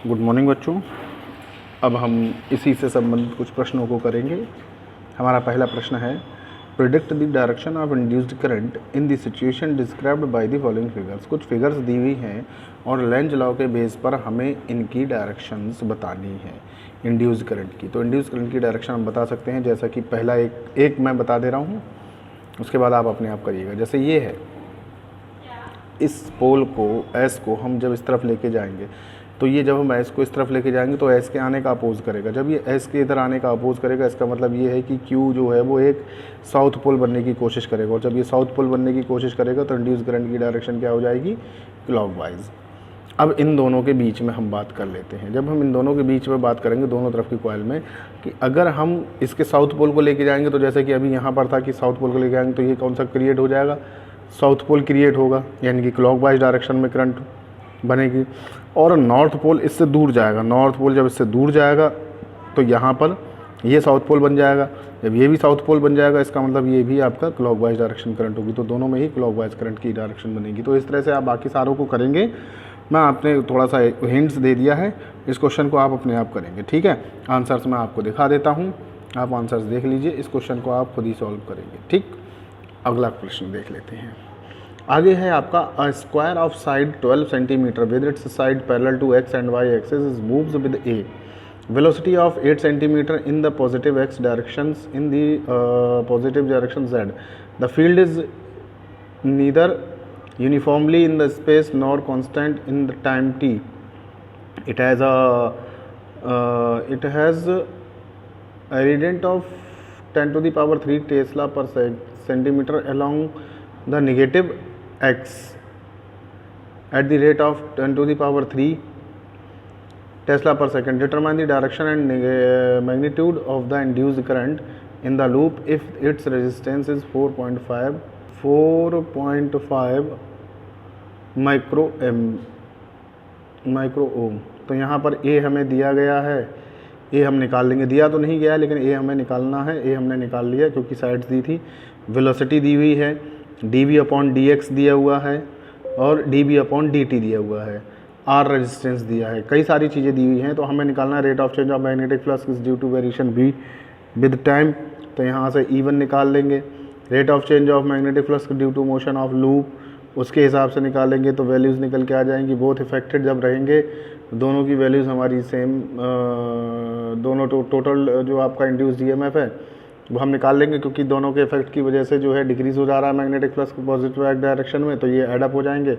Good morning बच्चों। अब हम इसी से संबंधित कुछ प्रश्नों को करेंगे। हमारा पहला प्रश्न है, predict the direction of induced current in the situation described by the following figures. कुछ फिगर्स दी हुई हैं और लेंज लॉ के बेस पर हमें इनकी डायरेक्शंस बतानी है इंड्यूस्ड करंट की। तो इंड्यूस्ड करंट की डायरेक्शन हम बता सकते हैं, जैसा कि पहला एक मैं बता दे रहा हूँ, उसके बाद आप अपने आप करिएगा। जैसे ये है, इस पोल को एस को हम जब इस तरफ लेके जाएंगे तो ये जब हम एस को इस तरफ लेके जाएंगे तो एस के आने का अपोज करेगा। जब ये एस के इधर आने का अपोज करेगा, इसका मतलब ये है कि क्यू जो है वो एक साउथ पोल बनने की कोशिश करेगा, और जब ये साउथ पोल बनने की कोशिश करेगा तो इंड्यूस करंट की डायरेक्शन क्या हो जाएगी, क्लॉकवाइज। अब इन दोनों के बीच में हम बात कर लेते हैं। जब हम इन दोनों के बीच में बात करेंगे दोनों तरफ की कॉइल में, कि अगर हम इसके साउथ पोल को लेके जाएंगे तो जैसे कि अभी यहाँ पर था कि साउथ पोल को लेके आएंगे तो ये कौन सा क्रिएट हो जाएगा, साउथ पोल क्रिएट होगा, यानी कि क्लॉकवाइज डायरेक्शन में करंट बनेगी। और नॉर्थ पोल इससे दूर जाएगा, नॉर्थ पोल जब इससे दूर जाएगा तो यहाँ पर ये साउथ पोल बन जाएगा। जब ये भी साउथ पोल बन जाएगा, इसका मतलब ये भी आपका क्लॉकवाइज डायरेक्शन करंट होगी, तो दोनों में ही क्लॉकवाइज करंट की डायरेक्शन बनेगी। तो इस तरह से आप बाकी सारों को करेंगे। मैं आपने थोड़ा सा हिंट्स दे दिया है, इस क्वेश्चन को आप अपने आप करेंगे, ठीक है। आंसर्स मैं आपको दिखा देता हूँ, आप आंसर्स देख लीजिए, इस क्वेश्चन को आप खुद ही सॉल्व करेंगे, ठीक। अगला प्रश्न देख लेते हैं। आगे है आपका, a square of side 12 centimetre with its side parallel to x and y axis is moves with a velocity of 8 centimetre in the positive x directions in the positive direction z. The field is neither uniformly in the space nor constant in the time t. It has a radiant of 10 to the power 3 Tesla per centimeter along the negative x at the rate of 10 to the power 3 Tesla per second. Determine the direction and magnitude of the induced current in the loop if its resistance is 4.5 micro ohm. तो यहाँ पर ए हमें दिया गया है, ए हम निकाल लेंगे, दिया तो नहीं गया लेकिन ए हमें निकालना है, ए हमने निकाल लिया क्योंकि साइड्स दी थी। वेलोसिटी दी हुई है, डी अपॉन डी एक्स दिया हुआ है और डी अपॉन डी टी दिया हुआ है, आर रेजिस्टेंस दिया है, कई सारी चीज़ें दी हुई हैं। तो हमें निकालना है rate of change of magnetic flux is due to variation B with time. तो यहाँ से E1 निकाल लेंगे, rate of change of magnetic flux due to motion of loop, उसके हिसाब से निकालेंगे तो वैल्यूज़ निकल के आ जाएंगी। बोथ इफेक्टेड जब रहेंगे दोनों की वैल्यूज़ हमारी सेम, दोनों टोटल जो आपका इंड्यूस्ड ईएमएफ है वो हम निकाल लेंगे, क्योंकि दोनों के इफेक्ट की वजह से जो है डिक्रीज़ हो जा रहा है मैग्नेटिक फ्लक्स पॉजिटिव डायरेक्शन में, तो ये एडअप हो जाएंगे।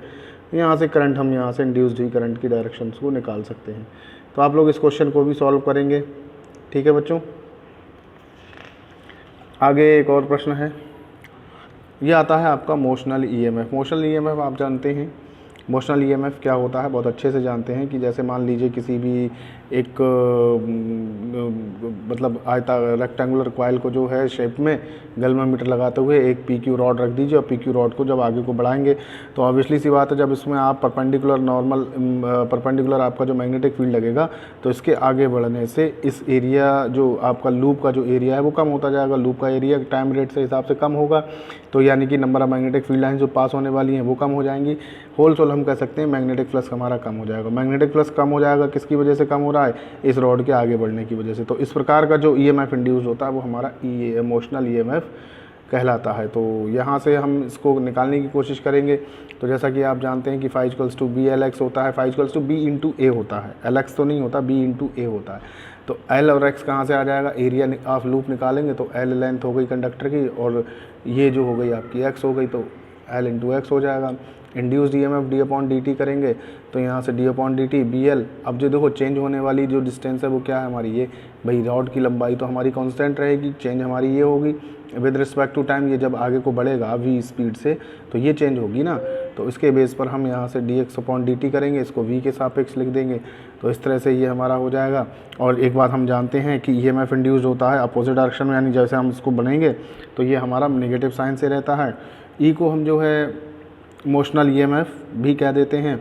यहाँ से करंट, हम यहाँ से इंड्यूस्ड ही करंट की डायरेक्शन को निकाल सकते हैं। तो आप लोग इस क्वेश्चन को भी सॉल्व करेंगे, ठीक है बच्चों। आगे एक और प्रश्न है, ये आता है आपका मोशनल ईएमएफ। मोशनल ईएमएफ आप जानते हैं, मोशनल ईएमएफ क्या होता है, बहुत अच्छे से जानते हैं। कि जैसे मान लीजिए किसी भी एक मतलब आयता रेक्टेंगुलर कॉइल को जो है शेप में गैल्वेनोमीटर लगाते हुए एक पीक्यू रॉड रख दीजिए, और पीक्यू रॉड को जब आगे को बढ़ाएंगे तो ऑब्वियसली सी बात है, जब इसमें आप परपेंडिकुलर आपका जो मैग्नेटिक फील्ड लगेगा तो इसके आगे बढ़ने से इस एरिया जो आपका लूप का जो एरिया है वो कम होता जाएगा। लूप का एरिया टाइम रेट से हिसाब से कम होगा, तो यानी कि number of magnetic field line जो पास होने वाली हैं वो कम हो जाएंगी। होल हम कह सकते हैं मैग्नेटिक फ्लक्स हमारा कम हो जाएगा। मैग्नेटिक फ्लक्स कम हो जाएगा किसकी वजह से कम हो रहा है, इस रॉड के आगे बढ़ने की वजह से। तो इस प्रकार का जो ईएमएफ इंड्यूस होता है वो हमारा इमोशनल ईएमएफ कहलाता है। तो यहाँ से हम इसको निकालने की कोशिश करेंगे। तो जैसा कि आप जानते हैं कि φ = BLX होता है, φ = B × A होता है, LX तो नहीं होता, B × A होता है। तो L और X कहाँ से आ जाएगा, एरिया ऑफ लूप निकालेंगे तो L लेंथ हो गई कंडक्टर की, और ये जो हो गई आपकी X हो गई, तो L × X हो जाएगा। इंड्यूस्ड ईएमएफ d/dt करेंगे तो यहाँ से d/dt BL। अब जो देखो चेंज होने वाली जो डिस्टेंस है वो क्या है हमारी, ये भाई रॉड की लंबाई तो हमारी कांस्टेंट रहेगी, चेंज हमारी ये होगी विद रिस्पेक्ट टू टाइम। ये जब आगे को बढ़ेगा v स्पीड से तो ये चेंज होगी ना, तो इसके बेस पर हम यहाँ से dx/dt करेंगे, इसको v के सापेक्ष लिख देंगे। तो इस तरह से ये हमारा हो जाएगा। और एक बात हम जानते हैं कि ईएमएफ इंड्यूस होता है अपोजिट डायरेक्शन में, यानी जैसे हम इसको बनाएंगे तो ये हमारा नेगेटिव साइन से रहता है। ई को हम जो है मोशनल ईएमएफ भी कह देते हैं।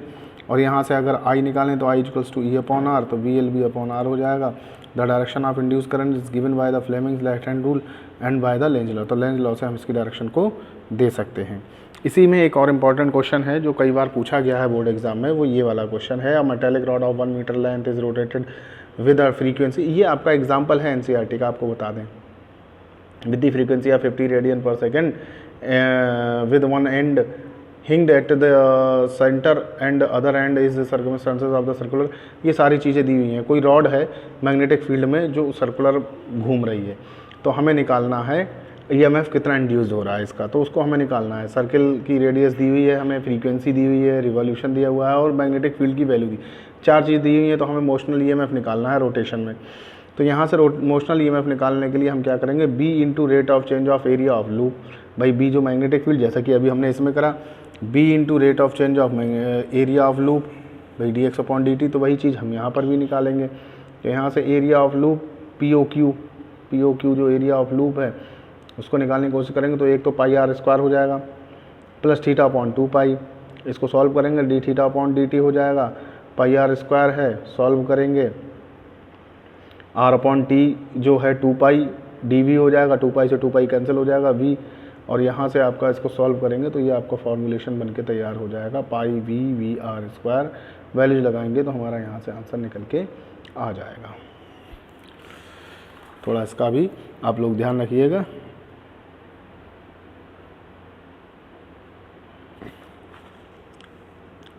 और यहाँ से अगर I निकालें तो I = E/R, तो VL B/R हो जाएगा। The direction of induce current is given by the Fleming's left hand rule and by the Lenz law. तो लेंज लॉ से हम इसकी डायरेक्शन को दे सकते हैं। इसी में एक और इम्पॉर्टेंट क्वेश्चन है जो कई बार पूछा गया है बोर्ड एग्जाम में, वो ये वाला क्वेश्चन है, a metallic rod of 1 metre length is rotated with a frequency, ये आपका एग्जाम्पल है एनसीईआरटी का, आपको बता दें, with the frequency of 50 radian per second with one end hinged at the center and other end is the circumstances of the circular, ये सारी चीज़ें दी हुई हैं। कोई रॉड है मैग्नेटिक फील्ड में जो सर्कुलर घूम रही है, तो हमें निकालना है ईएमएफ कितना इंड्यूस हो रहा है इसका, तो उसको हमें निकालना है। सर्किल की रेडियस दी हुई है, हमें फ्रीक्वेंसी दी हुई है, रिवॉल्यूशन दिया हुआ है और मैग्नेटिक फील्ड की वैल्यू दी, 4 चीज़ दी हुई है, तो हमें मोशनल ईएमएफ निकालना है रोटेशन में। तो यहाँ से मोशनल ईएमएफ निकालने के लिए हम क्या करेंगे, B into rate of change of area of loop, भाई बी जो मैग्नेटिक फील्ड, जैसा कि अभी हमने इसमें करा, B into rate of change of area of loop, भाई d x upon d t, तो वही चीज़ हम यहाँ पर भी निकालेंगे। तो यहाँ से area of loop P O Q जो एरिया ऑफ लूप है उसको निकालने की कोशिश करेंगे, तो एक तो पाई आर स्क्वायर हो जाएगा प्लस थीटा अपॉन 2 पाई, इसको सॉल्व करेंगे D theta upon d T हो जाएगा, पाई आर स्क्वायर है, सॉल्व करेंगे आर अपॉन टी जो है 2 पाई डी वी हो जाएगा, 2 पाई से 2 पाई कैंसिल हो जाएगा वी, और यहाँ से आपका इसको सॉल्व करेंगे तो ये आपका फॉर्मूलेशन बनके तैयार हो जाएगा, पाई वी आर स्क्वायर, वैल्यूज लगाएंगे तो हमारा यहाँ से आंसर निकल के आ जाएगा। थोड़ा इसका भी आप लोग ध्यान रखिएगा।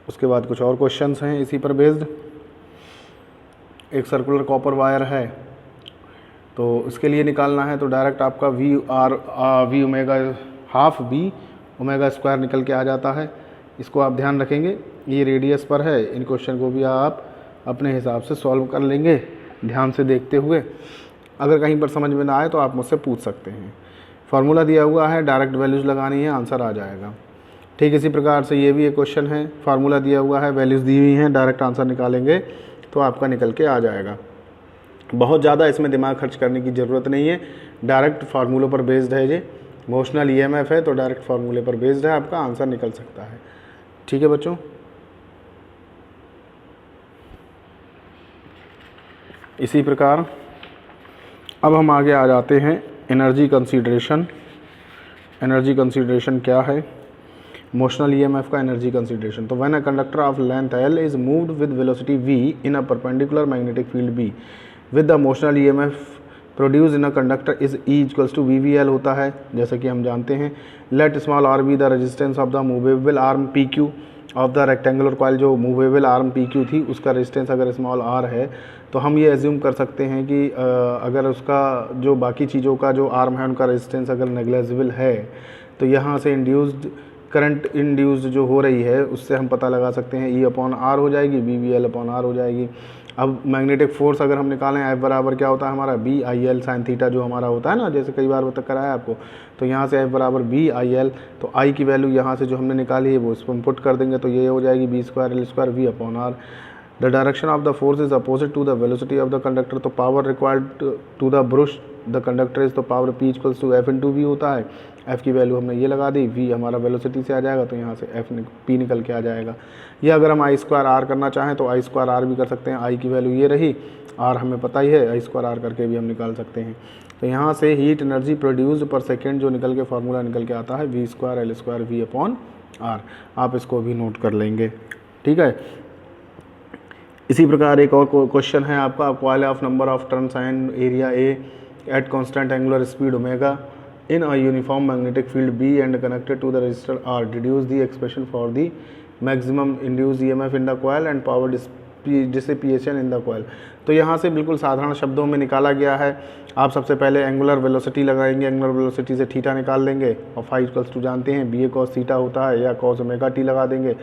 उसके बाद कुछ और क्वेश्चंस हैं इसी पर बेस्ड। एक सर्कुलर कॉपर वायर है, तो इसके लिए निकालना है, तो डायरेक्ट आपका v omega half B omega square निकल के आ जाता है। इसको आप ध्यान रखेंगे, ये रेडियस पर है, इन क्वेश्चन को भी आप अपने हिसाब से सॉल्व कर लेंगे ध्यान से देखते हुए। अगर कहीं पर समझ में ना आए तो आप मुझसे पूछ सकते हैं। फार्मूला दिया हुआ है, डायरेक्ट वैल्यूज़ लगानी है, आंसर आ जाएगा। ठीक इसी प्रकार से ये भी एक क्वेश्चन है, फार्मूला दिया हुआ है, वैल्यूज़ दी हुई हैं, डायरेक्ट आंसर निकालेंगे तो आपका निकल के आ जाएगा। बहुत ज़्यादा इसमें दिमाग खर्च करने की ज़रूरत नहीं है, डायरेक्ट फार्मूलों पर बेस्ड है। ये मोशनल ईएमएफ है तो डायरेक्ट फार्मूले पर बेस्ड है, आपका आंसर निकल सकता है। ठीक है बच्चों, इसी प्रकार अब हम आगे आ जाते हैं एनर्जी कंसीडरेशन। एनर्जी कंसीडरेशन क्या है? मोशनल ईएमएफ का एनर्जी कंसीडरेशन। तो when a conductor of length L is moved with velocity v in a perpendicular magnetic field b with the motional EMF produce in a conductor is E equals to VVL होता है, जैसा कि हम जानते हैं। Let small r be the resistance of the movable arm PQ of the rectangular coil. जो movable arm PQ थी उसका रेजिस्टेंस अगर स्मॉल r है तो हम ये एज्यूम कर सकते हैं कि अगर उसका जो बाकी चीज़ों का जो आर्म है उनका रेजिस्टेंस अगर नेग्लेजिबल है तो यहाँ से इंड्यूस्ड करंट इंड्यूस्ड जो हो रही है उससे हम पता लगा सकते हैं E अपॉन आर हो जाएगी, VVL अपॉन आर हो जाएगी। अब मैग्नेटिक फोर्स अगर हम निकालें F बराबर क्या होता है हमारा BIL साइन थीटा जो हमारा होता है ना, जैसे कई बार बता कराया आपको, तो यहाँ से F बराबर BIL, तो I की वैल्यू यहाँ से जो हमने निकाली है वो इस पर पुट कर देंगे तो ये हो जाएगी B square L square V upon R. The direction of the force is opposite to the velocity of the conductor. तो power required to the brush the conductor is, तो power P equals to F into V होता है। F की value हमने ये लगा दी, V हमारा velocity से आ जाएगा तो यहाँ से P निकल के आ जाएगा। या अगर हम I स्क्वायर R करना चाहें तो I स्क्वायर R भी कर सकते हैं। I की वैल्यू ये रही, R हमें पता ही है, I स्क्वायर R करके भी हम निकाल सकते हैं। तो यहाँ से हीट एनर्जी प्रोड्यूस्ड पर सेकेंड जो निकल के फार्मूला निकल के आता है V square L square V upon R। आप इसको भी नोट कर लेंगे, ठीक है। इसी प्रकार एक और क्वेश्चन है आपका, coil of number of turns and area A at constant angular speed omega in a uniform magnetic field B and connected to the resistor R. Deduce the expression for the maximum induced EMF in the coil and power dissipation in the coil। तो यहाँ से बिल्कुल साधारण शब्दों में निकाला गया है। आप सबसे पहले एंगुलर वेलोसिटी लगाएंगे, एंगुलर वेलोसिटी से थीटा निकाल देंगे और फाई इक्वल्स टू जानते हैं BA cos थीटा होता है, या cos ओमेगा टी लगा देंगे,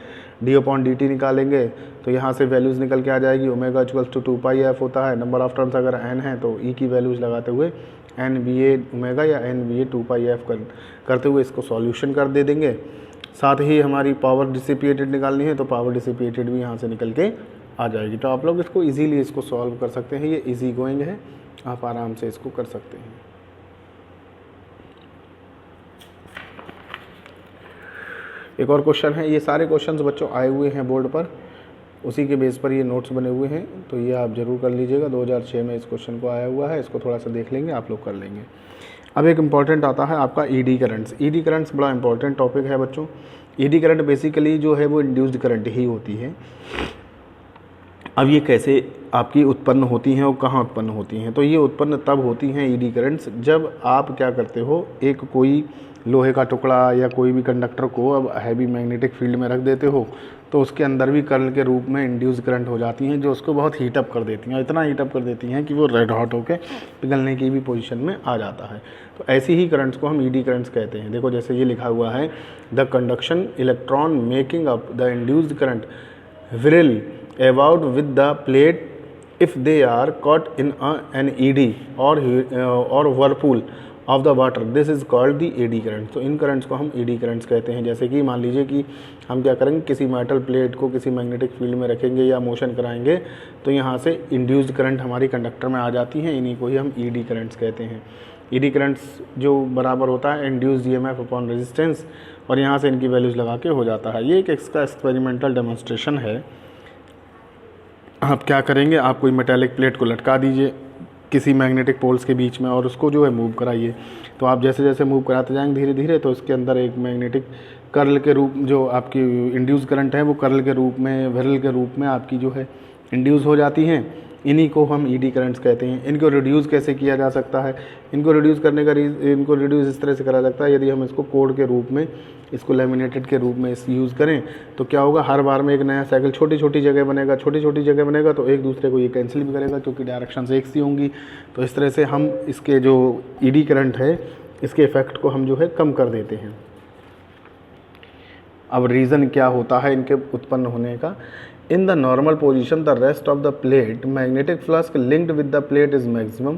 D अपॉन dt निकालेंगे तो यहाँ से वैल्यूज़ निकल के आ जाएगी। Omega equals to 2 pi f होता है, नंबर ऑफ टर्म्स अगर n है तो E की वैल्यूज़ लगाते हुए NBA ओमेगा या NBA 2 पाई f करते हुए इसको सॉल्यूशन कर दे देंगे। साथ ही हमारी पावर डिसिपिएटेड निकालनी है तो पावर डिसिपिएटेड भी यहाँ से निकल के आ जाएगी। तो आप लोग इसको इजीली इसको सॉल्व कर सकते हैं, ये इजी गोइंग है, आप आराम से इसको कर सकते हैं। एक और क्वेश्चन है, ये सारे क्वेश्चंस बच्चों आए हुए हैं बोर्ड पर, उसी के बेस पर ये नोट्स बने हुए हैं, तो ये आप ज़रूर कर लीजिएगा। 2006 में इस क्वेश्चन को आया हुआ है, इसको थोड़ा सा देख लेंगे, आप लोग कर लेंगे। अब एक इम्पॉर्टेंट आता है आपका ईडी करंट्स। ईडी करंट्स बड़ा इंपॉर्टेंट टॉपिक है बच्चों। ईडी करंट बेसिकली जो है वो इंड्यूस्ड करंट ही होती है। अब ये कैसे आपकी उत्पन्न होती हैं और कहाँ उत्पन्न होती हैं? तो ये उत्पन्न तब होती हैं ईडी करंट्स जब आप क्या करते हो, एक कोई लोहे का टुकड़ा या कोई भी कंडक्टर को अब हैवी मैग्नेटिक फील्ड में रख देते हो, तो उसके अंदर भी कर्ल के रूप में इंड्यूस करंट हो जाती हैं, जो उसको बहुत हीटअप कर देती हैं, इतना हीटअप कर देती हैं कि वो रेड हॉट होकर पिघलने की भी पोजीशन में आ जाता है। तो ऐसी ही करंट्स को हम ईडी करंट्स कहते हैं। देखो जैसे ये लिखा हुआ है, the conduction electron making up the induced current will about with the plate if they are caught in an eddy or whirlpool of the water, this is called the eddy current। तो इन currents को हम eddy currents कहते हैं। जैसे कि मान लीजिए कि हम क्या करेंगे, किसी मेटल प्लेट को किसी मैग्नेटिक फील्ड में रखेंगे या मोशन कराएंगे, तो यहाँ से इंड्यूस्ड करंट हमारी कंडक्टर में आ जाती हैं, इन्हीं को ही हम eddy करंट्स कहते हैं। eddy करंट्स जो बराबर होता है इंड्यूस्ड ईएमएफ अपॉन रेजिस्टेंस, और यहाँ से इनकी वैल्यूज़ लगा के हो जाता है। ये एक इसका एक्सपेरिमेंटल डेमोन्स्ट्रेशन है। आप क्या करेंगे, आप कोई मेटालिक प्लेट को लटका दीजिए किसी मैग्नेटिक पोल्स के बीच में और उसको जो है मूव कराइए। तो आप जैसे जैसे मूव कराते जाएंगे धीरे धीरे, तो इसके अंदर एक मैग्नेटिक कर्ल के रूप, जो आपकी इंड्यूस करंट है वो कर्ल के रूप में, विरल के रूप में आपकी जो है इंड्यूस हो जाती हैं। इन्हीं को हम ईडी करंट्स कहते हैं। इनको रिड्यूस कैसे किया जा सकता है? इनको रिड्यूस करने का इनको रिड्यूस इस तरह से करा सकता है, यदि हम इसको कोड के रूप में, इसको लेमिनेटेड के रूप में इस यूज़ करें, तो क्या होगा, हर बार में एक नया साइकिल छोटी छोटी जगह बनेगा, छोटी छोटी जगह बनेगा, तो एक दूसरे को ये कैंसिल भी करेगा क्योंकि डायरेक्शंस एक सी होंगी। तो इस तरह से हम इसके जो ईडी करंट है, इसके इफेक्ट को हम जो है कम कर देते हैं। अब रीज़न क्या होता है इनके उत्पन्न होने का? In the normal position, the rest of the plate magnetic flux linked with the plate is maximum.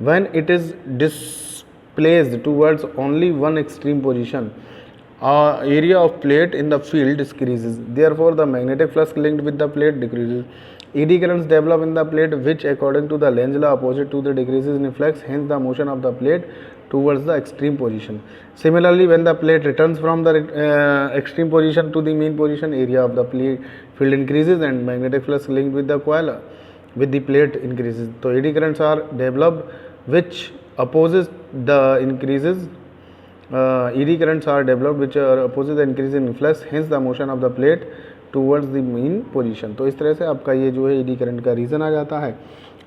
When it is displaced towards only one extreme position, area of plate in the field decreases. Therefore, the magnetic flux linked with the plate decreases. Eddy currents develop in the plate, which, according to the Lenz law, opposite to the decreases in flux. Hence, the motion of the plate towards the extreme position. Similarly, when the plate returns from the extreme position to the mean position, area of the plate field increases and magnetic flux linked with the coil with the plate increases. So eddy currents are developed which opposes the increases. Eddy currents are developed which opposes the increase in flux. Hence the motion of the plate towards the mean position. तो इस तरह से आपका ये जो है eddy current का reason आ जाता है।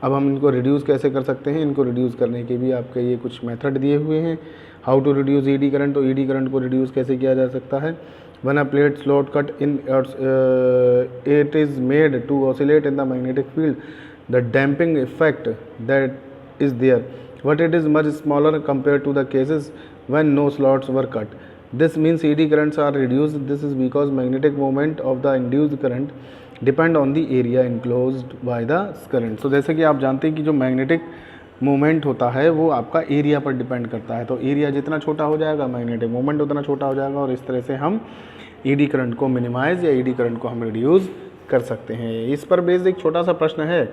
अब हम इनको रिड्यूस कैसे कर सकते हैं? इनको रिड्यूस करने के भी आपके ये कुछ मेथड दिए हुए हैं। How to reduce eddy current. तो ईडी करंट को रिड्यूस कैसे किया जा सकता है? When a plate slot cut in it is made to oscillate in the magnetic field, the damping effect that is there, but it is much smaller compared to the cases when no slots were cut. This means eddy currents are reduced. This is because magnetic moment of the induced current depend on the area enclosed by the current. So जैसे कि आप जानते हैं कि जो magnetic moment होता है वो आपका एरिया पर डिपेंड करता है। तो एरिया जितना छोटा हो जाएगा, मैग्नेटिक मोमेंट उतना छोटा हो जाएगा, और इस तरह से हम ईडी करंट को मिनिमाइज या ईडी करंट को हम रिड्यूस कर सकते हैं। इस पर बेस्ड एक छोटा सा प्रश्न है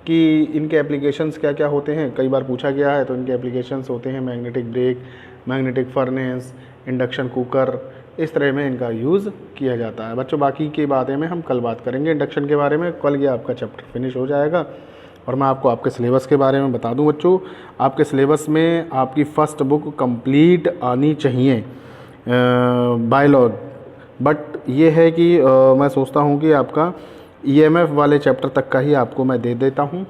कि इनके एप्लीकेशंस क्या क्या होते हैं, कई बार पूछा गया है। तो इनके एप्लीकेशंस होते हैं magnetic brake, magnetic furnace, induction cooker, इस तरह में इनका यूज़ किया जाता है। बच्चों बाकी की बातें में हम कल बात करेंगे इंडक्शन के बारे में। कल ये आपका चैप्टर फिनिश हो जाएगा। और मैं आपको आपके सिलेबस के बारे में बता दूं बच्चों, आपके सिलेबस में आपकी फ़र्स्ट बुक कंप्लीट आनी चाहिए बायोलॉज। बट ये है कि मैं सोचता हूँ कि आपका ईएमएफ वाले चैप्टर तक का ही आपको मैं दे देता हूँ।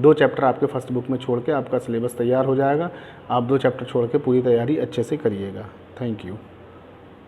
2 चैप्टर आपके फर्स्ट बुक में छोड़ के आपका सिलेबस तैयार हो जाएगा। आप 2 चैप्टर छोड़ के पूरी तैयारी अच्छे से करिएगा। Thank you.